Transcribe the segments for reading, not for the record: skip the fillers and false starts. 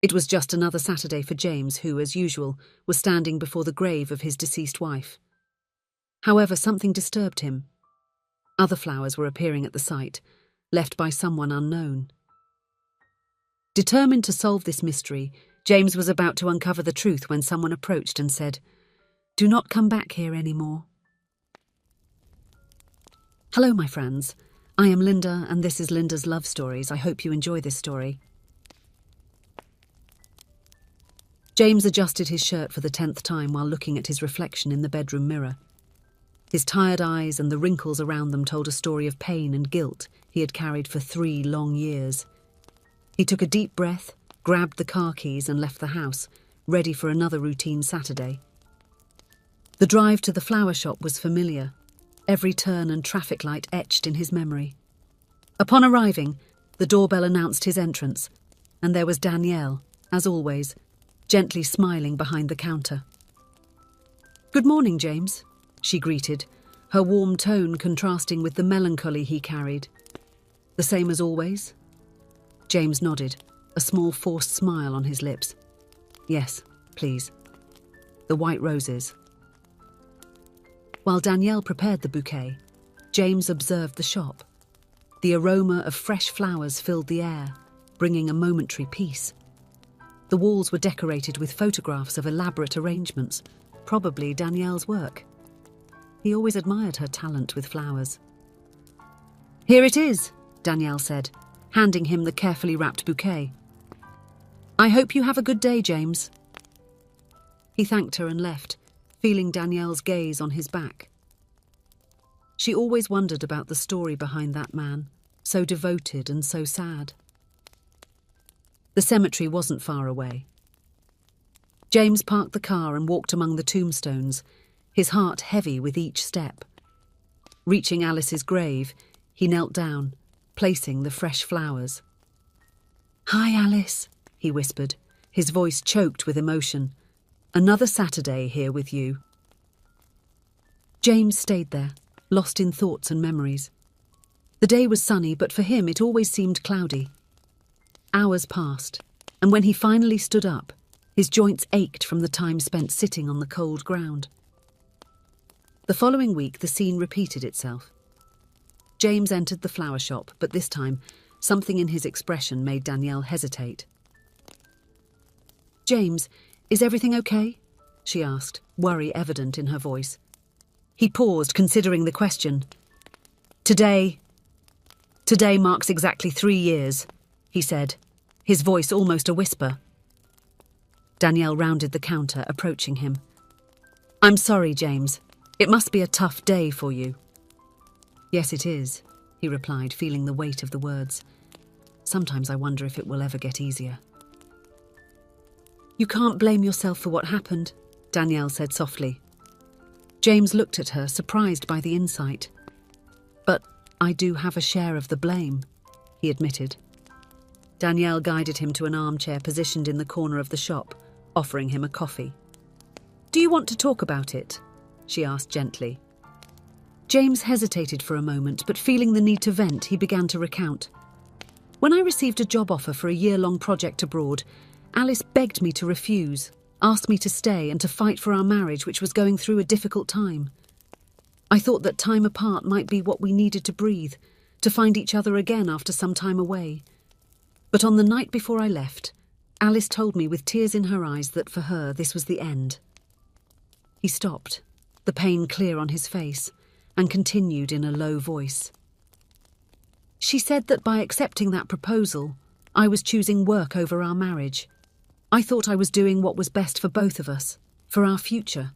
It was just another Saturday for James, who, as usual, was standing before the grave of his deceased wife. However, something disturbed him. Other flowers were appearing at the site, left by someone unknown. Determined to solve this mystery, James was about to uncover the truth when someone approached and said, "Do not come back here anymore." Hello, my friends. I am Linda, and this is Linda's Love Stories. I hope you enjoy this story. James adjusted his shirt for the 10th time while looking at his reflection in the bedroom mirror. His tired eyes and the wrinkles around them told a story of pain and guilt he had carried for 3 long years. He took a deep breath, grabbed the car keys and left the house, ready for another routine Saturday. The drive to the flower shop was familiar, every turn and traffic light etched in his memory. Upon arriving, the doorbell announced his entrance, and there was Danielle, as always, gently smiling behind the counter. "Good morning, James," she greeted, her warm tone contrasting with the melancholy he carried. "The same as always?" James nodded, a small forced smile on his lips. "Yes, please. The white roses." While Danielle prepared the bouquet, James observed the shop. The aroma of fresh flowers filled the air, bringing a momentary peace. The walls were decorated with photographs of elaborate arrangements, probably Danielle's work. He always admired her talent with flowers. "Here it is," Danielle said, handing him the carefully wrapped bouquet. "I hope you have a good day, James." He thanked her and left, feeling Danielle's gaze on his back. She always wondered about the story behind that man, so devoted and so sad. The cemetery wasn't far away. James parked the car and walked among the tombstones, his heart heavy with each step. Reaching Alice's grave, he knelt down, placing the fresh flowers. "Hi, Alice," he whispered, his voice choked with emotion. "Another Saturday here with you." James stayed there, lost in thoughts and memories. The day was sunny, but for him it always seemed cloudy. Hours passed, and when he finally stood up, his joints ached from the time spent sitting on the cold ground. The following week, the scene repeated itself. James entered the flower shop, but this time, something in his expression made Danielle hesitate. "James, is everything okay?" she asked, worry evident in her voice. He paused, considering the question. Today marks exactly 3 years, he said, his voice almost a whisper. Danielle rounded the counter, approaching him. "I'm sorry, James. It must be a tough day for you." "Yes, it is," he replied, feeling the weight of the words. "Sometimes I wonder if it will ever get easier." "You can't blame yourself for what happened," Danielle said softly. James looked at her, surprised by the insight. "But I do have a share of the blame," he admitted. Danielle guided him to an armchair positioned in the corner of the shop, offering him a coffee. "Do you want to talk about it?" she asked gently. James hesitated for a moment, but feeling the need to vent, he began to recount. "When I received a job offer for a year-long project abroad, Alice begged me to refuse, asked me to stay and to fight for our marriage, which was going through a difficult time. I thought that time apart might be what we needed to breathe, to find each other again after some time away. But on the night before I left, Alice told me with tears in her eyes that for her this was the end." He stopped, the pain clear on his face, and continued in a low voice. "She said that by accepting that proposal, I was choosing work over our marriage. I thought I was doing what was best for both of us, for our future.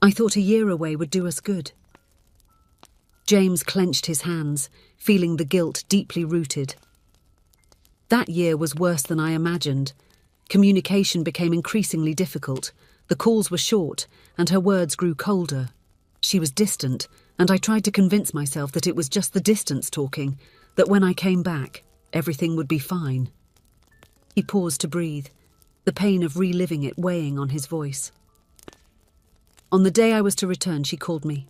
I thought a year away would do us good." James clenched his hands, feeling the guilt deeply rooted. "That year was worse than I imagined. Communication became increasingly difficult. The calls were short, and her words grew colder. She was distant, and I tried to convince myself that it was just the distance talking, that when I came back, everything would be fine." He paused to breathe, the pain of reliving it weighing on his voice. "On the day I was to return, she called me.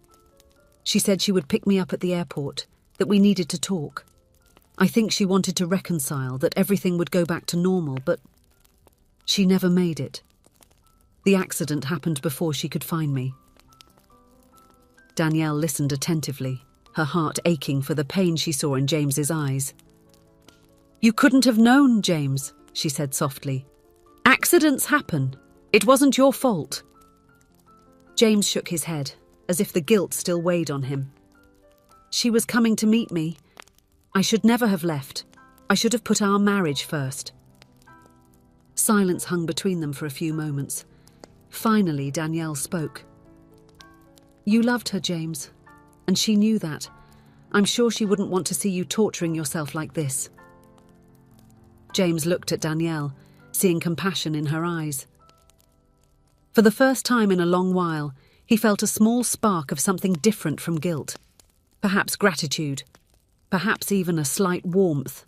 She said she would pick me up at the airport, that we needed to talk. I think she wanted to reconcile, that everything would go back to normal, but She never made it. The accident happened before she could find me. Danielle listened attentively, her heart aching for the pain she saw in James's eyes. "You couldn't have known, James," she said softly. "Accidents happen. It wasn't your fault." James shook his head, as if the guilt still weighed on him. "She was coming to meet me. I should never have left. I should have put our marriage first." Silence hung between them for a few moments. Finally, Danielle spoke. "You loved her, James, and she knew that. I'm sure she wouldn't want to see you torturing yourself like this." James looked at Danielle, seeing compassion in her eyes. For the first time in a long while, he felt a small spark of something different from guilt. Perhaps gratitude, perhaps even a slight warmth.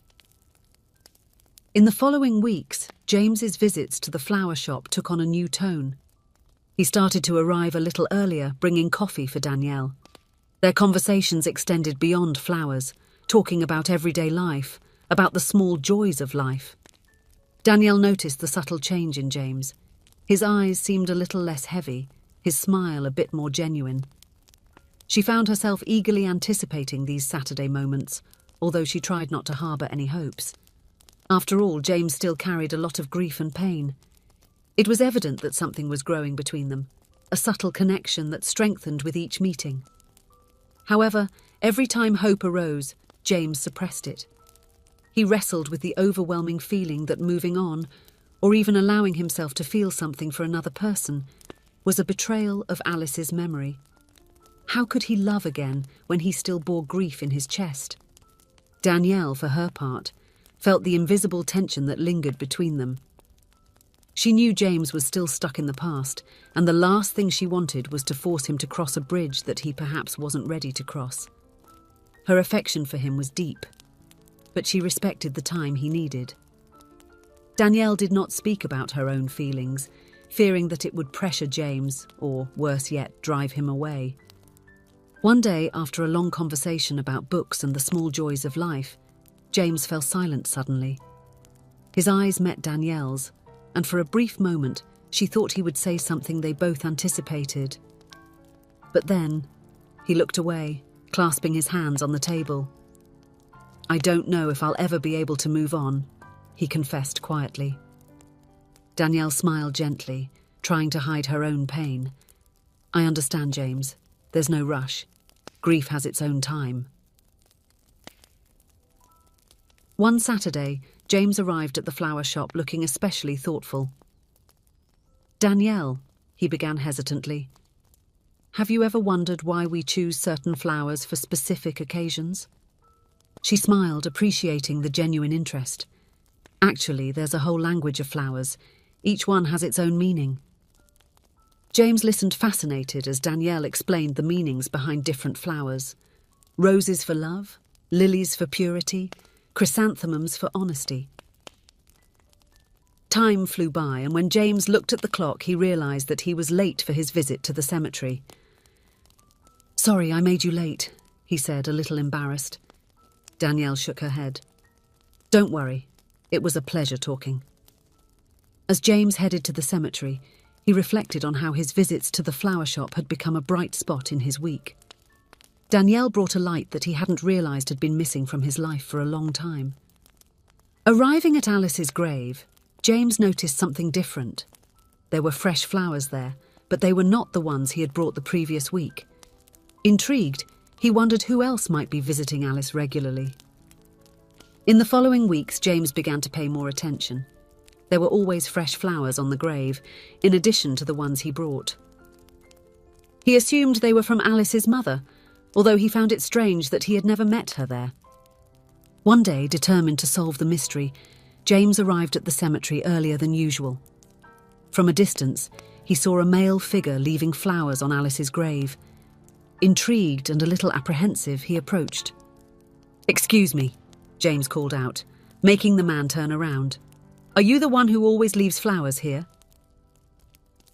In the following weeks, James's visits to the flower shop took on a new tone. He started to arrive a little earlier, bringing coffee for Danielle. Their conversations extended beyond flowers, talking about everyday life, about the small joys of life. Danielle noticed the subtle change in James. His eyes seemed a little less heavy, his smile a bit more genuine. She found herself eagerly anticipating these Saturday moments, although she tried not to harbour any hopes. After all, James still carried a lot of grief and pain. It was evident that something was growing between them, a subtle connection that strengthened with each meeting. However, every time hope arose, James suppressed it. He wrestled with the overwhelming feeling that moving on, or even allowing himself to feel something for another person, was a betrayal of Alice's memory. How could he love again when he still bore grief in his chest? Danielle, for her part, felt the invisible tension that lingered between them. She knew James was still stuck in the past, and the last thing she wanted was to force him to cross a bridge that he perhaps wasn't ready to cross. Her affection for him was deep, but she respected the time he needed. Danielle did not speak about her own feelings, fearing that it would pressure James, or worse yet, drive him away. One day, after a long conversation about books and the small joys of life, James fell silent suddenly. His eyes met Danielle's, and for a brief moment, she thought he would say something they both anticipated. But then, he looked away, clasping his hands on the table. "I don't know if I'll ever be able to move on," he confessed quietly. Danielle smiled gently, trying to hide her own pain. "I understand, James. There's no rush. Grief has its own time." One Saturday, James arrived at the flower shop looking especially thoughtful. "Danielle," he began hesitantly, "have you ever wondered why we choose certain flowers for specific occasions?" She smiled, appreciating the genuine interest. "Actually, there's a whole language of flowers. Each one has its own meaning." James listened fascinated as Danielle explained the meanings behind different flowers. Roses for love, lilies for purity, chrysanthemums for honesty. Time flew by, and when James looked at the clock, he realised that he was late for his visit to the cemetery. "Sorry, I made you late," he said, a little embarrassed. Danielle shook her head. "Don't worry. It was a pleasure talking." As James headed to the cemetery, he reflected on how his visits to the flower shop had become a bright spot in his week. Danielle brought a light that he hadn't realised had been missing from his life for a long time. Arriving at Alice's grave, James noticed something different. There were fresh flowers there, but they were not the ones he had brought the previous week. Intrigued, he wondered who else might be visiting Alice regularly. In the following weeks, James began to pay more attention. There were always fresh flowers on the grave, in addition to the ones he brought. He assumed they were from Alice's mother, although he found it strange that he had never met her there. One day, determined to solve the mystery, James arrived at the cemetery earlier than usual. From a distance, he saw a male figure leaving flowers on Alice's grave. Intrigued and a little apprehensive, he approached. "Excuse me," James called out, making the man turn around. "Are you the one who always leaves flowers here?"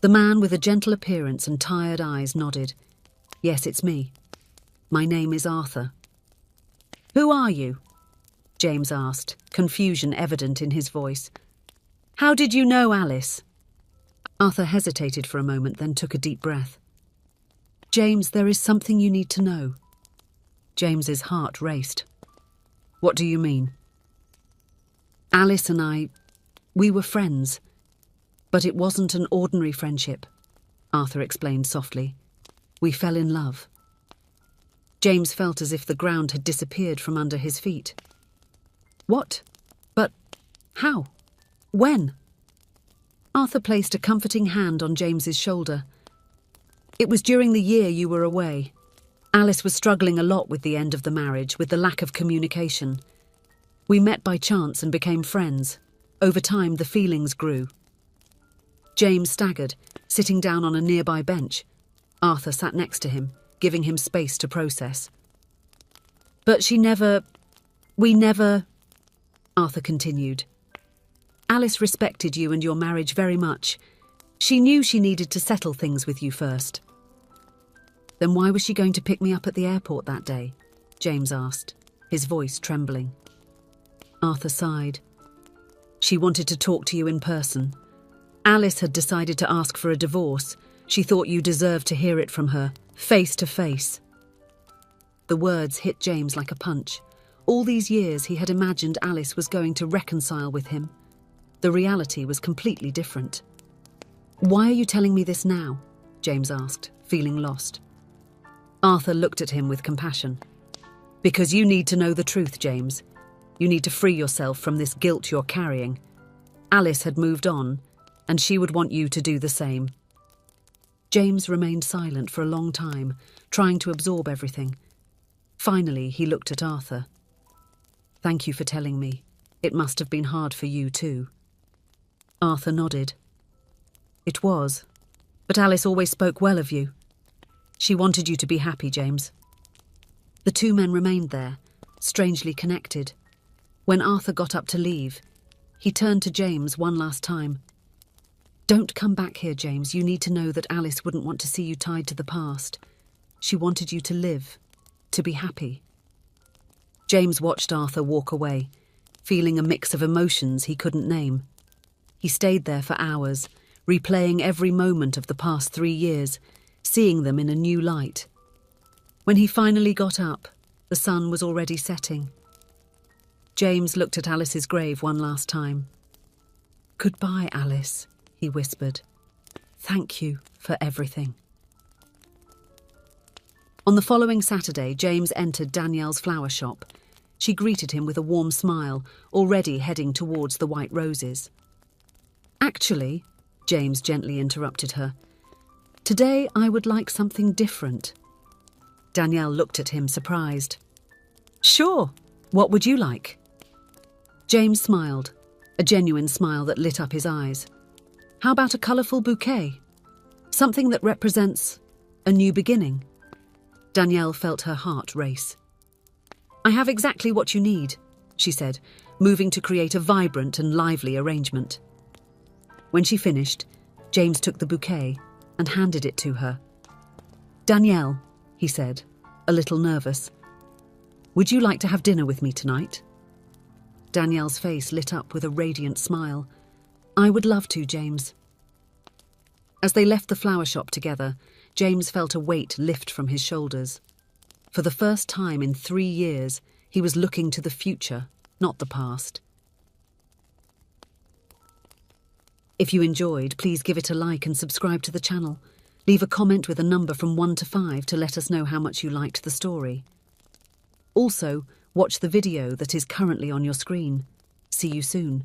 The man with a gentle appearance and tired eyes nodded. "Yes, it's me. My name is Arthur." "Who are you?" James asked, confusion evident in his voice. How did you know Alice? Arthur hesitated for a moment, then took a deep breath. James, there is something you need to know. James's heart raced. What do you mean? Alice and I, we were friends, but it wasn't an ordinary friendship, Arthur explained softly. We fell in love. James felt as if the ground had disappeared from under his feet. What? But how? When? Arthur placed a comforting hand on James's shoulder. It was during the year you were away. Alice was struggling a lot with the end of the marriage, with the lack of communication. We met by chance and became friends. Over time, the feelings grew. James staggered, sitting down on a nearby bench. Arthur sat next to him, giving him space to process. But we never, Arthur continued. Alice respected you and your marriage very much. She knew she needed to settle things with you first. Then why was she going to pick me up at the airport that day? James asked, his voice trembling. Arthur sighed. She wanted to talk to you in person. Alice had decided to ask for a divorce. She thought you deserved to hear it from her, face to face. The words hit James like a punch. All these years he had imagined Alice was going to reconcile with him. The reality was completely different. Why are you telling me this now? James asked, feeling lost. Arthur looked at him with compassion. Because you need to know the truth, James. You need to free yourself from this guilt you're carrying. Alice had moved on, and she would want you to do the same. James remained silent for a long time, trying to absorb everything. Finally, he looked at Arthur. Thank you for telling me. It must have been hard for you too. Arthur nodded. It was, but Alice always spoke well of you. She wanted you to be happy, James. The two men remained there, strangely connected. When Arthur got up to leave, he turned to James one last time. Don't come back here, James. You need to know that Alice wouldn't want to see you tied to the past. She wanted you to live, to be happy. James watched Arthur walk away, feeling a mix of emotions he couldn't name. He stayed there for hours, replaying every moment of the past 3 years, seeing them in a new light. When he finally got up, the sun was already setting. James looked at Alice's grave one last time. Goodbye, Alice, he whispered. Thank you for everything. On the following Saturday, James entered Danielle's flower shop. She greeted him with a warm smile, already heading towards the white roses. Actually, James gently interrupted her, today I would like something different. Danielle looked at him, surprised. Sure, what would you like? James smiled, a genuine smile that lit up his eyes. How about a colourful bouquet? Something that represents a new beginning. Danielle felt her heart race. I have exactly what you need, she said, moving to create a vibrant and lively arrangement. When she finished, James took the bouquet and handed it to her. Danielle, he said, a little nervous, would you like to have dinner with me tonight? Danielle's face lit up with a radiant smile. I would love to, James. As they left the flower shop together, James felt a weight lift from his shoulders. For the first time in 3 years, he was looking to the future, not the past. If you enjoyed, please give it a like and subscribe to the channel. Leave a comment with a number from 1 to 5 to let us know how much you liked the story. Also, watch the video that is currently on your screen. See you soon.